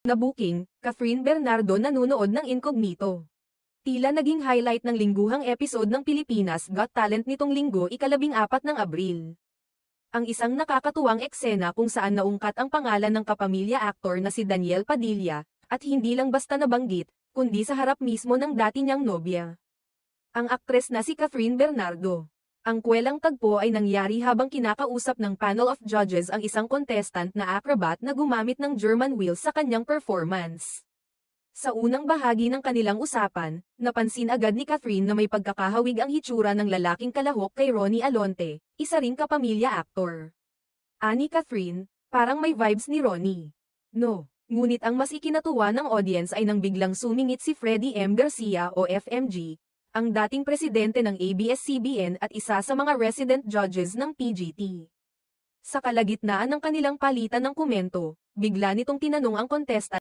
na booking, Catherine Bernardo nanunood ng incognito. Tila naging highlight ng lingguhang episode ng Pilipinas Got Talent nitong linggo ika-14 ng Abril. Ang isang nakakatuwang eksena kung saan naungkat ang pangalan ng kapamilya aktor na si Daniel Padilla, at hindi lang basta nabanggit, kundi sa harap mismo ng dati niyang nobya. Ang aktres na si Catherine Bernardo. Ang kwelang tagpo ay nangyari habang kinakausap ng panel of judges ang isang contestant na acrobat na gumamit ng German wheels sa kanyang performance. Sa unang bahagi ng kanilang usapan, napansin agad ni Catherine na may pagkakahawig ang hitsura ng lalaking kalahok kay Ronnie Alonte, isa ring kapamilya aktor. Ani Catherine, parang may vibes ni Ronnie. No, ngunit ang mas ikinatuwa ng audience ay nang biglang sumingit si Freddie M. Garcia o FMG, ang dating presidente ng ABS-CBN at isa sa mga resident judges ng PGT. Sa kalagitnaan ng kanilang palitan ng komento, bigla nitong tinanong ang contestant